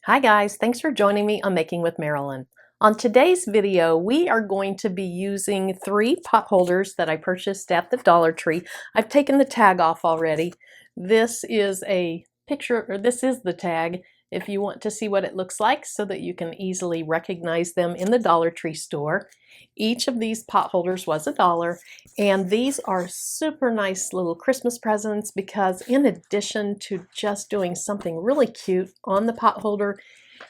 Hi guys, thanks for joining me on Making with Marilyn. On today's video, we are going to be using 3 pot holders that I purchased at the Dollar Tree. I've taken the tag off already. This is a picture, or this is the tag if you want to see what it looks like so that you can easily recognize them in the Dollar Tree store. Each of these pot holders was $1, and these are super nice little Christmas presents because in addition to just doing something really cute on the pot holder,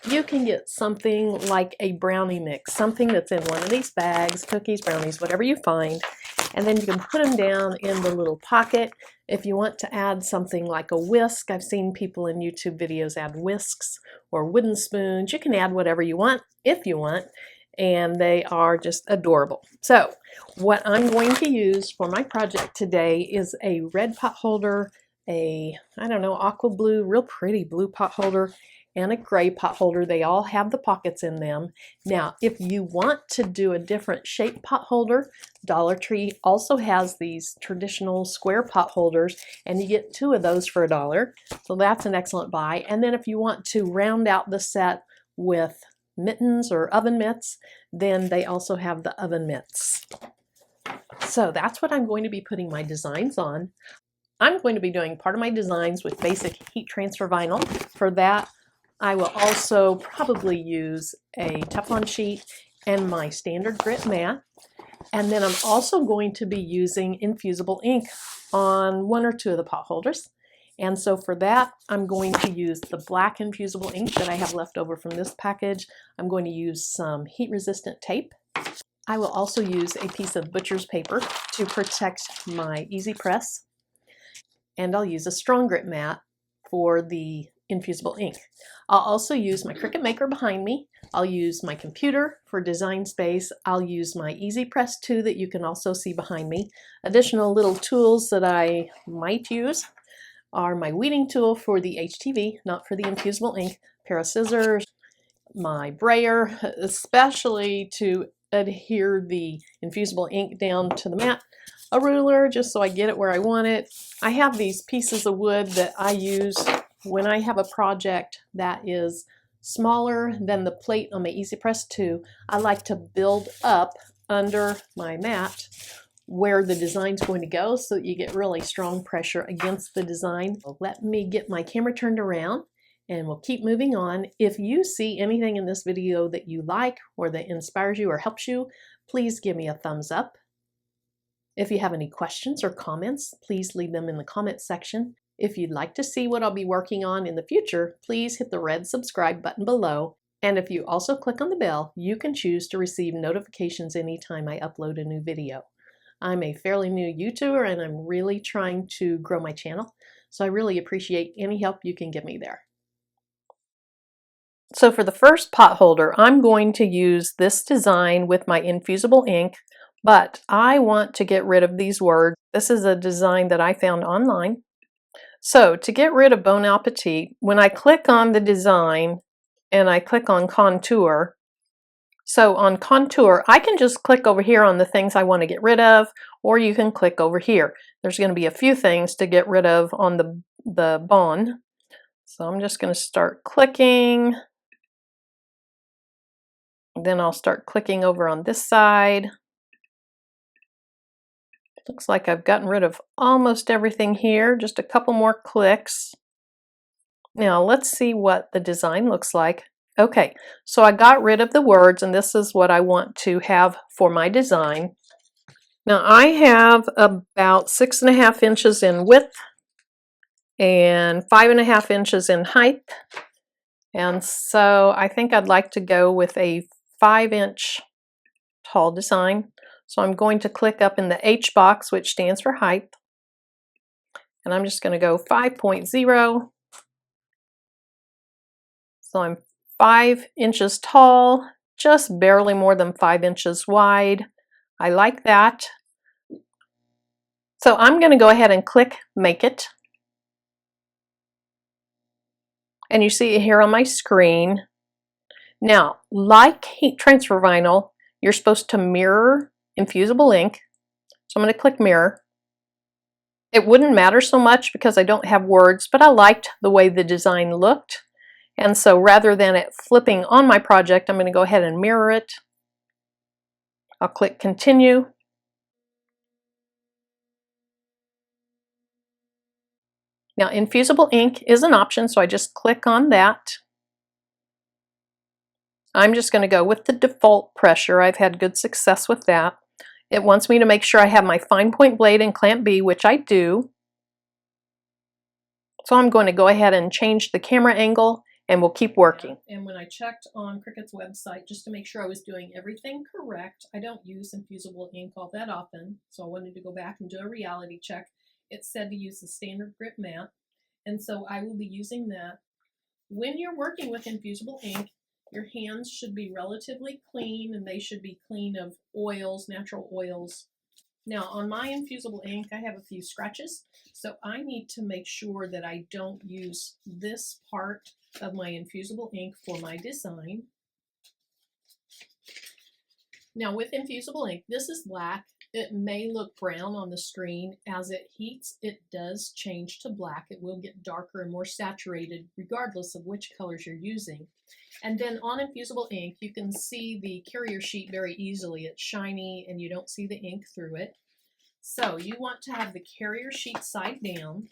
you can get something like a brownie mix, something that's in one of these bags, cookies, brownies, whatever you find, and then you can put them down in the little pocket. If you want to add something like a whisk, I've seen people in YouTube videos add whisks or wooden spoons. You can add whatever you want if you want, and they are just adorable. So what I'm going to use for my project today is a red pot holder, I don't know, aqua blue, real pretty blue pot holder, and a gray pot holder. They all have the pockets in them. Now, if you want to do a different shape pot holder, Dollar Tree also has these traditional square pot holders, and you get 2 of those for $1. So that's an excellent buy. And then if you want to round out the set with mittens or oven mitts, then they also have the oven mitts. So that's what I'm going to be putting my designs on. I'm going to be doing part of my designs with basic heat transfer vinyl. For that, I will also probably use a Teflon sheet and my standard grit mat. And then I'm also going to be using infusible ink on 1 or 2 of the pot holders. And so for that, I'm going to use the black infusible ink that I have left over from this package. I'm going to use some heat-resistant tape. I will also use a piece of butcher's paper to protect my easy press. And I'll use a strong grit mat for the infusible ink. I'll also use my Cricut Maker behind me. I'll use my computer for design space. I'll use my Easy Press 2 that you can also see behind me. Additional little tools that I might use are my weeding tool for the HTV, not for the infusible ink, pair of scissors, my brayer, especially to adhere the infusible ink down to the mat, a ruler just so I get it where I want it. I have these pieces of wood that I use when I have a project that is smaller than the plate on my Easy Press 2. I like to build up under my mat where the design's going to go so that you get really strong pressure against the design. Let me get my camera turned around and we'll keep moving on. If you see anything in this video that you like or that inspires you or helps you, please give me a thumbs up. If you have any questions or comments, please leave them in the comment section. If you'd like to see what I'll be working on in the future, please hit the red subscribe button below. And if you also click on the bell, you can choose to receive notifications anytime I upload a new video. I'm a fairly new YouTuber and I'm really trying to grow my channel, so I really appreciate any help you can give me there. So for the first pot holder, I'm going to use this design with my infusible ink, but I want to get rid of these words. This is a design that I found online. So to get rid of Bon Appetit, when I click on the design and I click on contour, so on contour, I can just click over here on the things I want to get rid of, or you can click over here. There's going to be a few things to get rid of on the Bon. So I'm just going to start clicking. Then I'll start clicking over on this side. Looks like I've gotten rid of almost everything here. Just a couple more clicks. Now let's see what the design looks like. Okay, so I got rid of the words and this is what I want to have for my design. Now I have about 6.5 inches in width and 5.5 inches in height. And so I think I'd like to go with a 5-inch tall design. So I'm going to click up in the H box, which stands for height. And I'm just going to go 5.0. So I'm 5 inches tall, just barely more than 5 inches wide. I like that. So I'm going to go ahead and click Make It. And you see it here on my screen. Now, like heat transfer vinyl, you're supposed to mirror infusible ink. So I'm going to click Mirror. It wouldn't matter so much because I don't have words, but I liked the way the design looked. And so rather than it flipping on my project, I'm going to go ahead and mirror it. I'll click continue. Now Infusible Ink is an option, so I just click on that. I'm just going to go with the default pressure. I've had good success with that. It wants me to make sure I have my fine point blade in clamp B, which I do. So I'm going to go ahead and change the camera angle and we'll keep working. And when I checked on Cricut's website just to make sure I was doing everything correct, I don't use Infusible Ink all that often, so I wanted to go back and do a reality check. It said to use the standard grip mat, and so I will be using that. When you're working with Infusible Ink, your hands should be relatively clean, and they should be clean of oils, natural oils. Now on my Infusible Ink, I have a few scratches, so I need to make sure that I don't use this part of my Infusible Ink for my design. Now with Infusible Ink, this is black. It may look brown on the screen. As it heats, it does change to black. It will get darker and more saturated regardless of which colors you're using. And then on Infusible Ink, you can see the carrier sheet very easily. It's shiny and you don't see the ink through it. So you want to have the carrier sheet side down.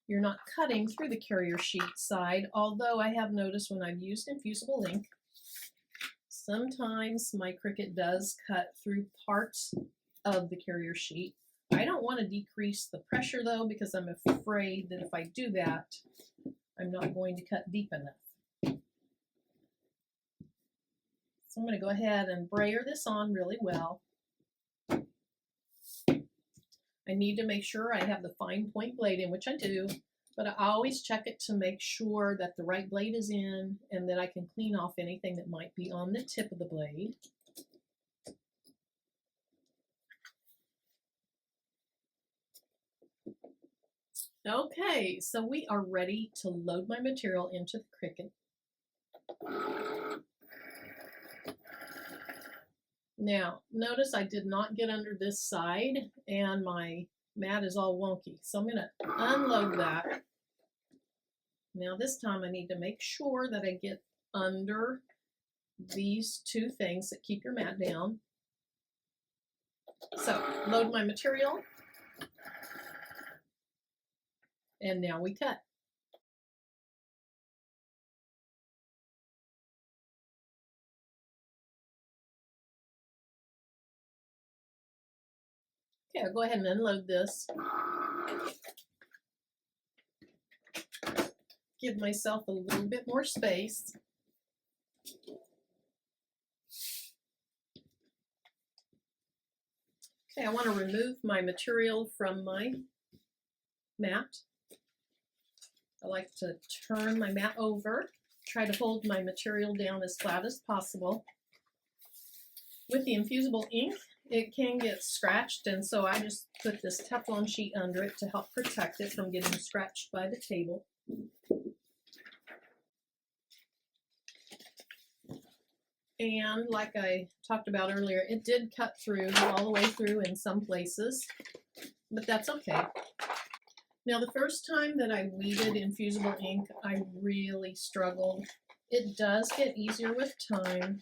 You're not cutting through the carrier sheet side, although I have noticed when I've used Infusible Ink, sometimes my Cricut does cut through parts of the carrier sheet. I don't want to decrease the pressure though, because I'm afraid that if I do that, I'm not going to cut deep enough. So I'm going to go ahead and brayer this on really well. I need to make sure I have the fine point blade in, which I do, but I always check it to make sure that the right blade is in and that I can clean off anything that might be on the tip of the blade. Okay, so we are ready to load my material into the Cricut. Now, notice I did not get under this side and my mat is all wonky. So I'm going to unload that. Now this time I need to make sure that I get under these two things that keep your mat down. So load my material. And now we cut. Okay, I'll go ahead and unload this. Give myself a little bit more space. Okay, I want to remove my material from my mat. I like to turn my mat over, try to hold my material down as flat as possible. With the Infusible Ink, it can get scratched, and so I just put this Teflon sheet under it to help protect it from getting scratched by the table. And like I talked about earlier, it did cut through all the way through in some places, but that's okay. Now the first time that I weeded Infusible Ink, I really struggled. It does get easier with time.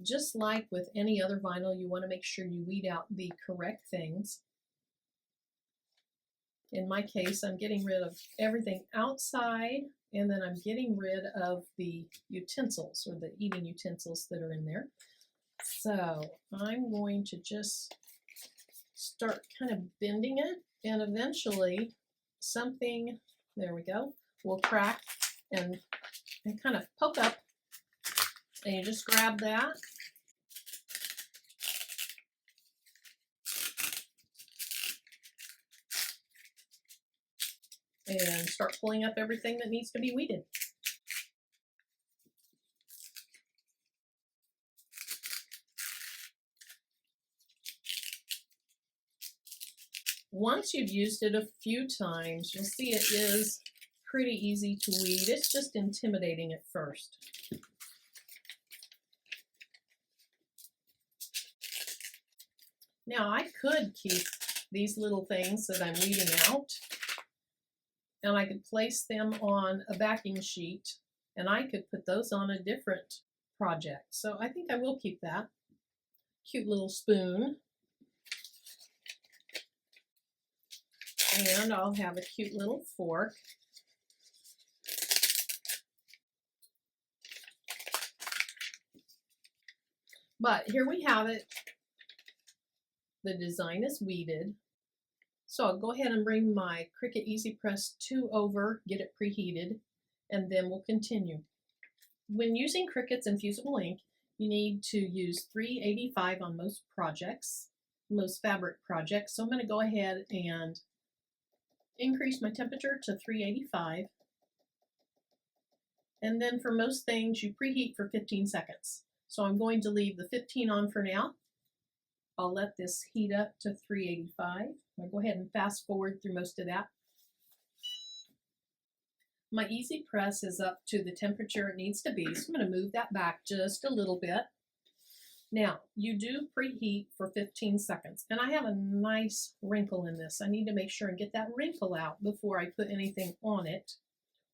Just like with any other vinyl, you want to make sure you weed out the correct things. In my case, I'm getting rid of everything outside, and then I'm getting rid of the utensils or the eating utensils that are in there. So I'm going to just start kind of bending it, and eventually something, there we go, will crack and kind of poke up, and you just grab that. And start pulling up everything that needs to be weeded. Once you've used it a few times, you'll see it is pretty easy to weed. It's just intimidating at first. Now I could keep these little things that I'm leaving out, and I could place them on a backing sheet, and I could put those on a different project. So I think I will keep that. Cute little spoon. And I'll have a cute little fork. But here we have it. The design is weeded. So I'll go ahead and bring my Cricut Easy Press 2 over, get it preheated, and then we'll continue. When using Cricut's Infusible Ink, you need to use 385 on most projects, most fabric projects. So I'm going to go ahead and increase my temperature to 385. And then for most things, you preheat for 15 seconds. So I'm going to leave the 15 on for now. I'll let this heat up to 385. I'll go ahead and fast forward through most of that. My Easy Press is up to the temperature it needs to be, so I'm going to move that back just a little bit. Now, you do preheat for 15 seconds, and I have a nice wrinkle in this. I need to make sure and get that wrinkle out before I put anything on it,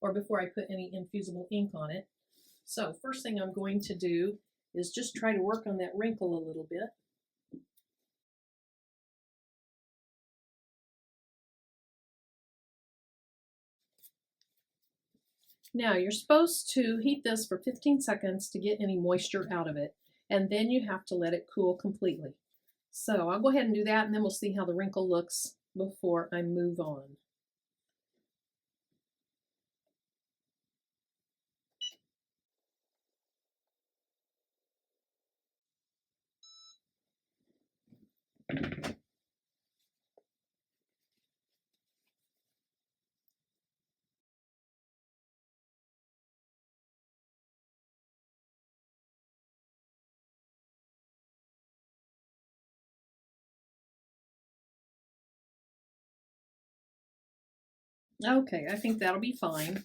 or before I put any infusible ink on it. So first thing I'm going to do is just try to work on that wrinkle a little bit. Now you're supposed to heat this for 15 seconds to get any moisture out of it, and then you have to let it cool completely. So I'll go ahead and do that, and then we'll see how the wrinkle looks before I move on. Okay, I think that'll be fine.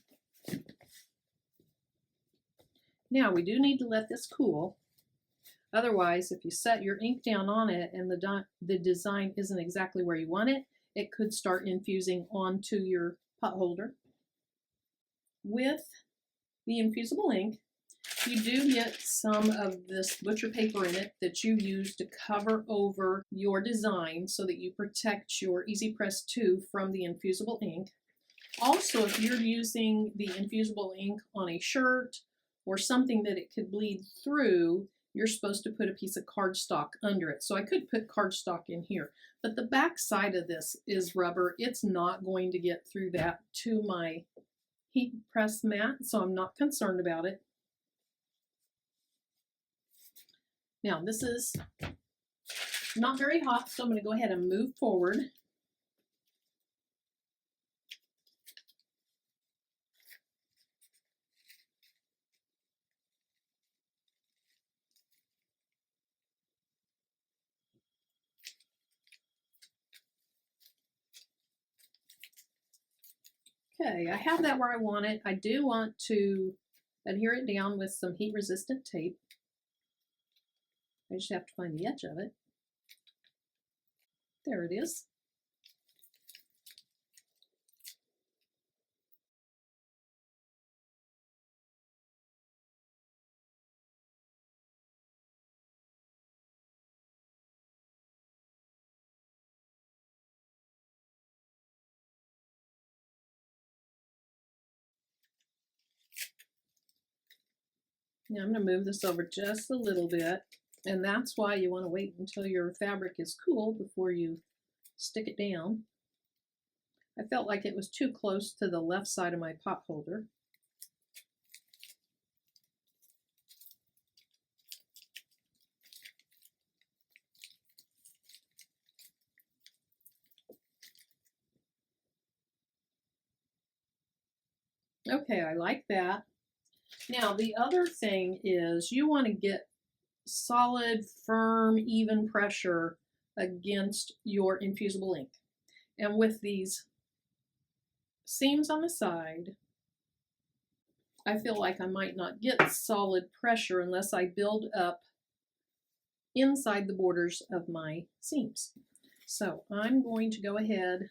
Now we do need to let this cool. Otherwise, if you set your ink down on it and the design isn't exactly where you want it, it could start infusing onto your pot holder. With the infusible ink, you do get some of this butcher paper in it that you use to cover over your design so that you protect your Easy Press 2 from the infusible ink. Also, if you're using the infusible ink on a shirt or something that it could bleed through, you're supposed to put a piece of cardstock under it. So I could put cardstock in here, but the back side of this is rubber. It's not going to get through that to my heat press mat, so I'm not concerned about it. Now this is not very hot, so I'm going to go ahead and move forward. Okay, I have that where I want it. I do want to adhere it down with some heat resistant tape. I just have to find the edge of it. There it is. Now I'm going to move this over just a little bit, and that's why you want to wait until your fabric is cool before you stick it down. I felt like it was too close to the left side of my pot holder. Okay, I like that. Now the other thing is you want to get solid, firm, even pressure against your infusible ink. And with these seams on the side, I feel like I might not get solid pressure unless I build up inside the borders of my seams. So I'm going to go ahead.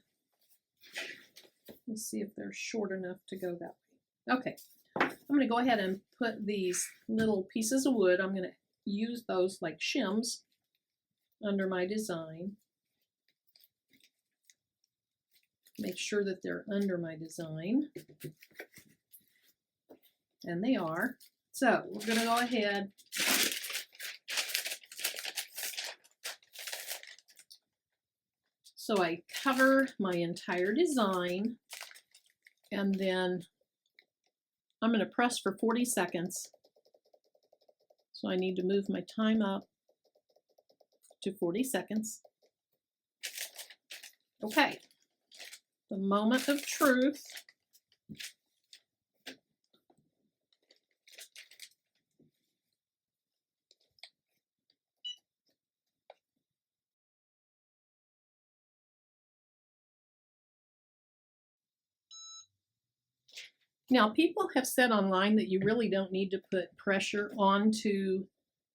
Let's see if they're short enough to go that way. Okay, I'm going to go ahead and put these little pieces of wood, I'm going to use those like shims under my design. Make sure that they're under my design. And they are. So we're going to go ahead so I cover my entire design, and then I'm going to press for 40 seconds. So I need to move my time up to 40 seconds. Okay, the moment of truth. Now, people have said online that you really don't need to put pressure onto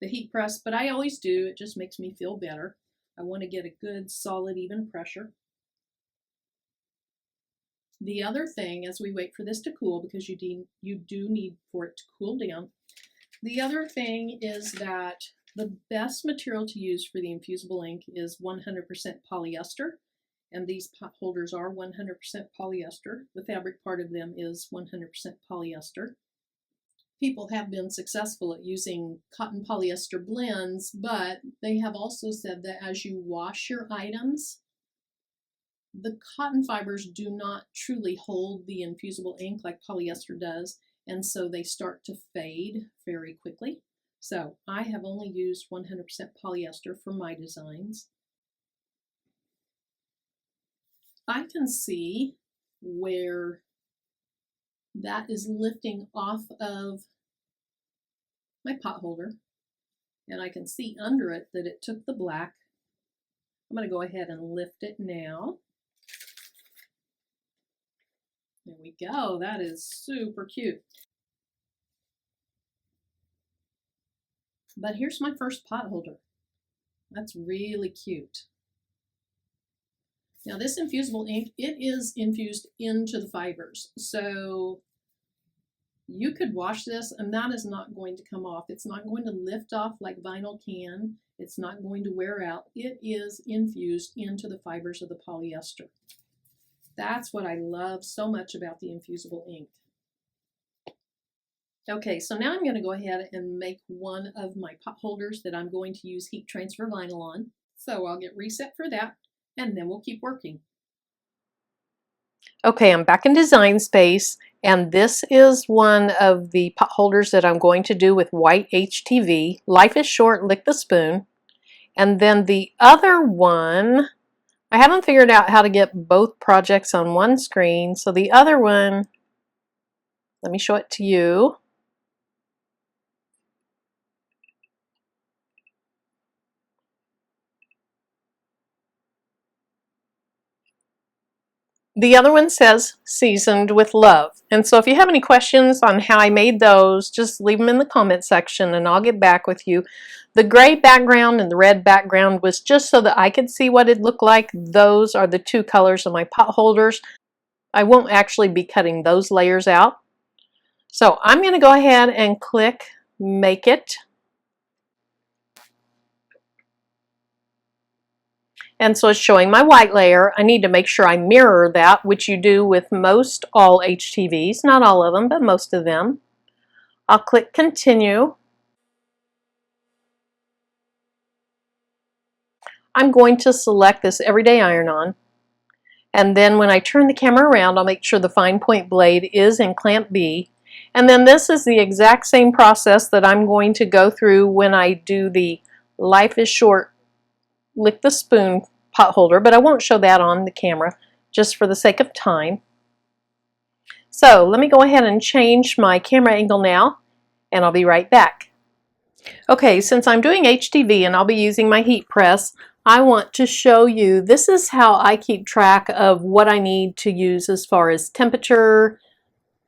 the heat press, but I always do. It just makes me feel better. I want to get a good, solid, even pressure. The other thing, as we wait for this to cool, because you do need for it to cool down, the other thing is that the best material to use for the infusible ink is 100% polyester. And these pot holders are 100% polyester. The fabric part of them is 100% polyester. People have been successful at using cotton polyester blends, but they have also said that as you wash your items, the cotton fibers do not truly hold the infusible ink like polyester does, and so they start to fade very quickly. So I have only used 100% polyester for my designs. I can see where that is lifting off of my pot holder, and I can see under it that it took the black. I'm going to go ahead and lift it now. There we go. That is super cute. But here's my first pot holder. That's really cute. Now this infusible ink, it is infused into the fibers. So you could wash this and that is not going to come off. It's not going to lift off like vinyl can. It's not going to wear out. It is infused into the fibers of the polyester. That's what I love so much about the infusible ink. Okay, so now I'm going to go ahead and make one of my pot holders that I'm going to use heat transfer vinyl on. So I'll get reset for that, and then we'll keep working. Okay, I'm back in Design Space, and this is one of the pot holders that I'm going to do with white HTV. Life is short, lick the spoon. And then the other one, I haven't figured out how to get both projects on one screen, so the other one, let me show it to you. The other one says Seasoned with Love. And so if you have any questions on how I made those, just leave them in the comment section and I'll get back with you. The gray background and the red background was just so that I could see what it looked like. Those are the two colors of my pot holders. I won't actually be cutting those layers out. So I'm going to go ahead and click Make It. And so it's showing my white layer. I need to make sure I mirror that, which you do with most all HTVs, not all of them, but most of them. I'll click Continue. I'm going to select this Everyday Iron-On. And then when I turn the camera around, I'll make sure the fine point blade is in clamp B. And then this is the exact same process that I'm going to go through when I do the Life is Short Lick the Spoon pot holder, but I won't show that on the camera just for the sake of time. So let me go ahead and change my camera angle now, and I'll be right back. Okay, since I'm doing HTV and I'll be using my heat press, I want to show you, this is how I keep track of what I need to use as far as temperature,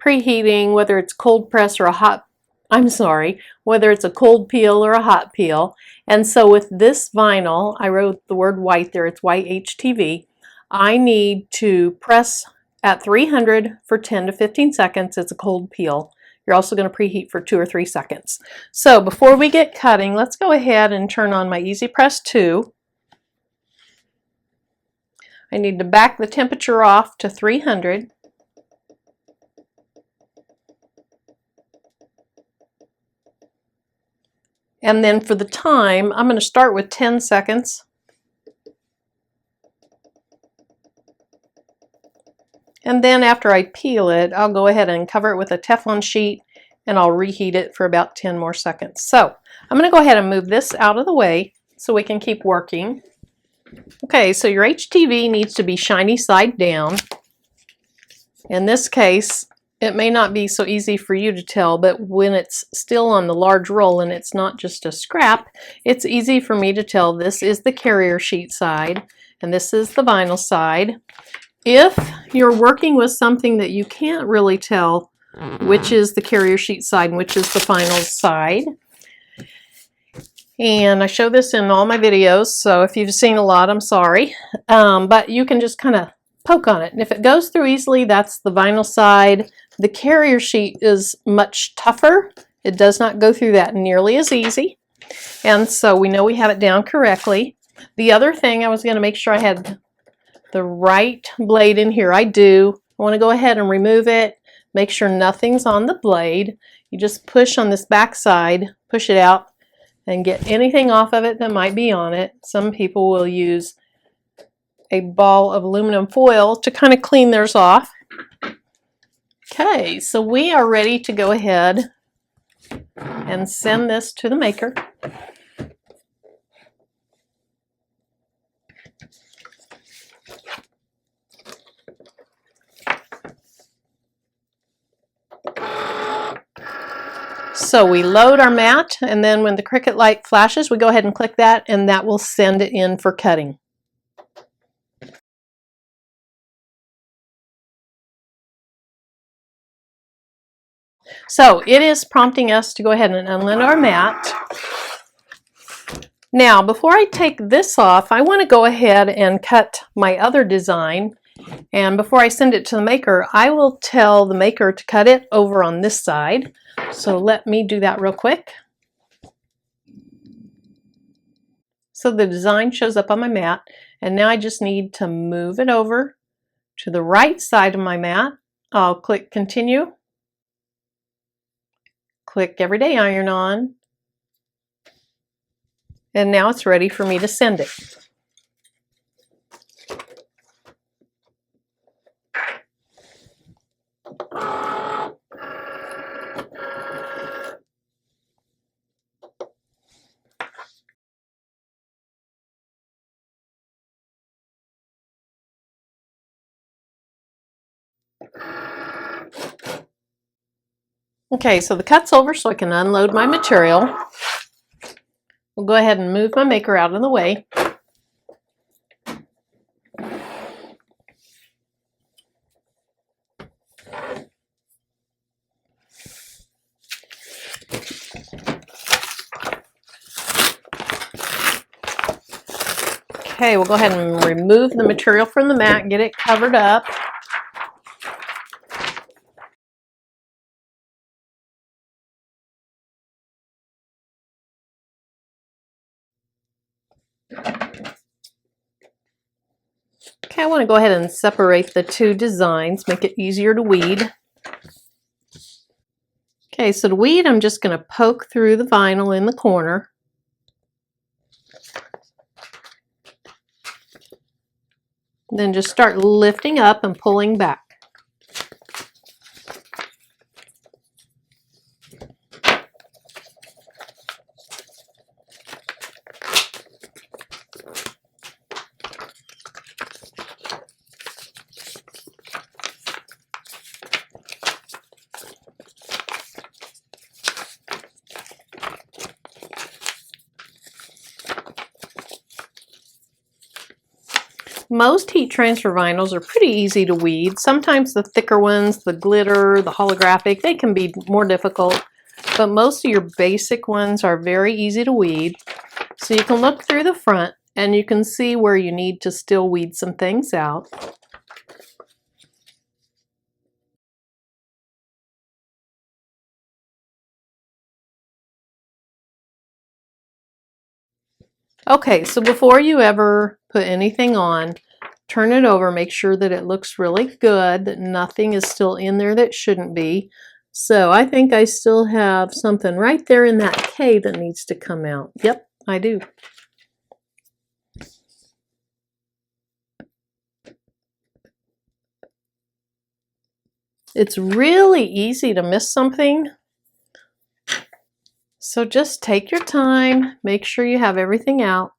preheating, whether it's cold press or a hot I'm sorry, whether it's a cold peel or a hot peel. And so with this vinyl, I wrote the word white there, it's white HTV. I need to press at 300 for 10 to 15 seconds. It's a cold peel. You're also going to preheat for 2 or 3 seconds. So before we get cutting, let's go ahead and turn on my Easy Press 2. I need to back the temperature off to 300. And then for the time, I'm going to start with 10 seconds. And then after I peel it, I'll go ahead and cover it with a Teflon sheet and I'll reheat it for about 10 more seconds. So I'm going to go ahead and move this out of the way so we can keep working. Okay, so your HTV needs to be shiny side down. In this case, it may not be so easy for you to tell, but when it's still on the large roll and it's not just a scrap, it's easy for me to tell this is the carrier sheet side and this is the vinyl side. If you're working with something that you can't really tell which is the carrier sheet side and which is the vinyl side, and I show this in all my videos, so if you've seen a lot, I'm sorry, but you can just kind of poke on it, and if it goes through easily, that's the vinyl side. The carrier sheet is much tougher. It does not go through that nearly as easy, and so we know we have it down correctly. The other thing, I was going to make sure I had the right blade in here. I do. I want to go ahead and remove it, make sure nothing's on the blade. You just push on this back side, push it out, and get anything off of it that might be on it. Some people will use a ball of aluminum foil to kind of clean theirs off. Okay, so we are ready to go ahead and send this to the maker. So we load our mat, and then when the Cricut light flashes, we go ahead and click that, and that will send it in for cutting. So it is prompting us to go ahead and unload our mat. Now, before I take this off, I want to go ahead and cut my other design. And before I send it to the maker, I will tell the maker to cut it over on this side. So let me do that real quick. So the design shows up on my mat, and now I just need to move it over to the right side of my mat. I'll click continue, click everyday iron on, and now it's ready for me to send it. Okay, so the cut's over, so I can unload my material. We'll go ahead and move my maker out of the way. Okay, we'll go ahead and remove the material from the mat, get it covered up. Okay, I want to go ahead and separate the two designs, make it easier to weed. Okay, so to weed, I'm just going to poke through the vinyl in the corner. Then just start lifting up and pulling back. Most heat transfer vinyls are pretty easy to weed. Sometimes the thicker ones, the glitter, the holographic, they can be more difficult. but most of your basic ones are very easy to weed. So you can look through the front and you can see where you need to still weed some things out. Okay, so before you ever put anything on, turn it over, make sure that it looks really good, that nothing is still in there that shouldn't be. So I think I still have something right there in that K that needs to come out. Yep, I do. It's really easy to miss something. So just take your time, make sure you have everything out.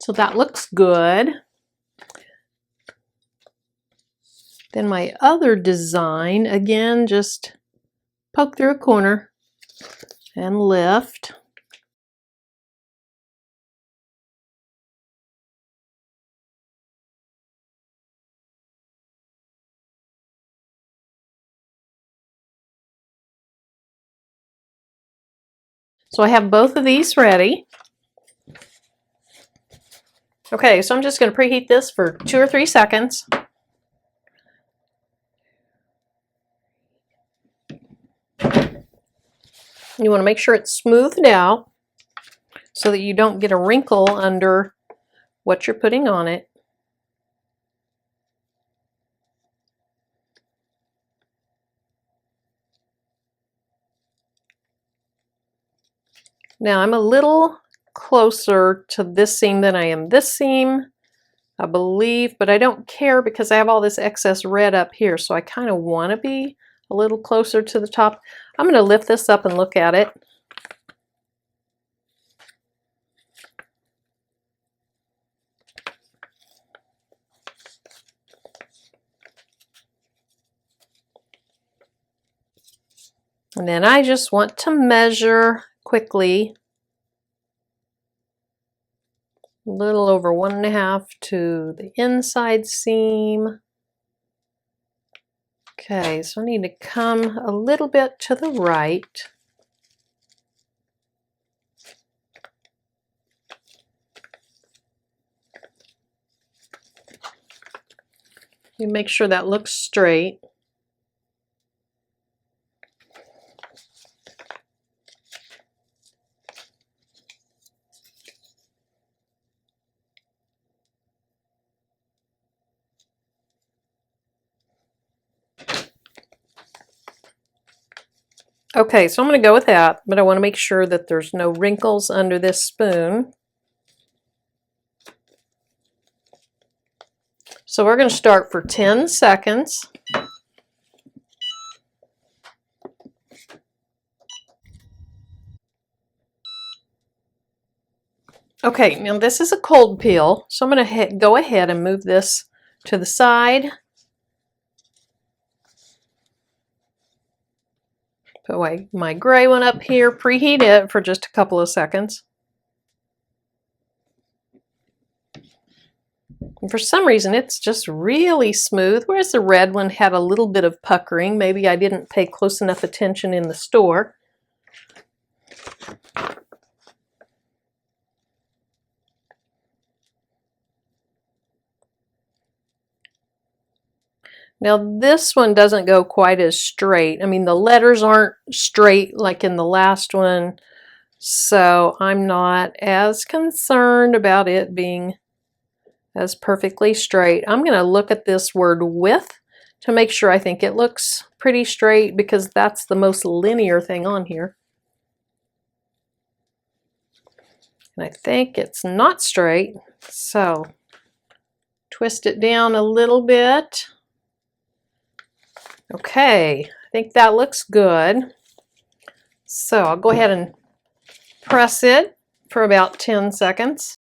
So that looks good. Then my other design, again, just poke through a corner and lift. So I have both of these ready. Okay, so I'm just going to preheat this for 2 or 3 seconds. You want to make sure it's smoothed out so that you don't get a wrinkle under what you're putting on it. Now I'm a little closer to this seam than I am this seam, I believe, but I don't care because I have all this excess red up here, so I kind of want to be a little closer to the top. I'm going to lift this up and look at it. And then I just want to measure quickly a little over 1.5 to the inside seam. Okay, so I need to come a little bit to the right. You make sure that looks straight. Okay, so I'm going to go with that, but I want to make sure that there's no wrinkles under this spoon. So we're going to start for 10 seconds. Okay, now this is a cold peel, so I'm going to go ahead and move this to the side. Put my gray one up here, preheat it for just a couple of seconds. And for some reason, it's just really smooth, whereas the red one had a little bit of puckering. Maybe I didn't pay close enough attention in the store. Now this one doesn't go quite as straight. I mean, the letters aren't straight like in the last one, so I'm not as concerned about it being as perfectly straight. I'm going to look at this word with to make sure I think it looks pretty straight, because that's the most linear thing on here. And I think it's not straight, so twist it down a little bit. Okay, I think that looks good. So I'll go ahead and press it for about 10 seconds.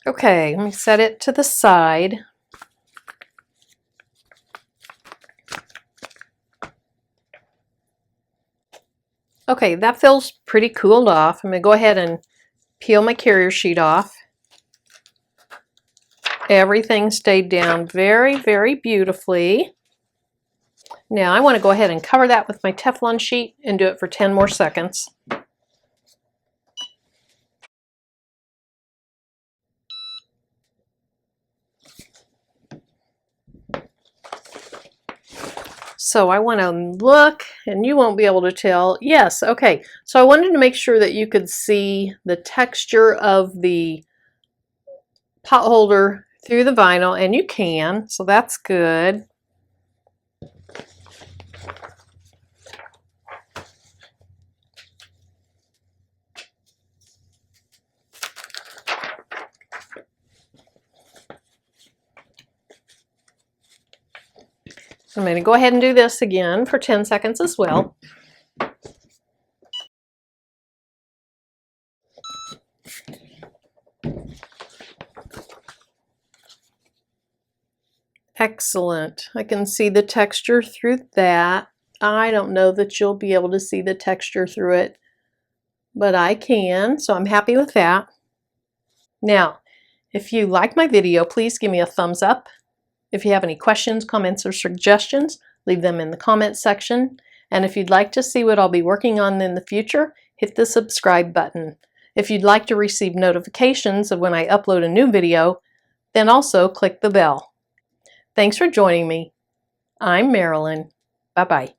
Okay, let me set it to the side. Okay, that feels pretty cooled off. I'm going to go ahead and peel my carrier sheet off. Everything stayed down very, very beautifully. Now I want to go ahead and cover that with my Teflon sheet and do it for 10 more seconds. So I want to look, and you won't be able to tell. Yes, okay. So I wanted to make sure that you could see the texture of the pot holder through the vinyl, and you can, so that's good. I'm going to go ahead and do this again for 10 seconds as well. Excellent. I can see the texture through that. I don't know that you'll be able to see the texture through it, but I can, so I'm happy with that. Now, if you like my video, please give me a thumbs up. If you have any questions, comments, or suggestions, leave them in the comments section. And if you'd like to see what I'll be working on in the future, hit the subscribe button. If you'd like to receive notifications of when I upload a new video, then also click the bell. Thanks for joining me. I'm Marilyn. Bye-bye.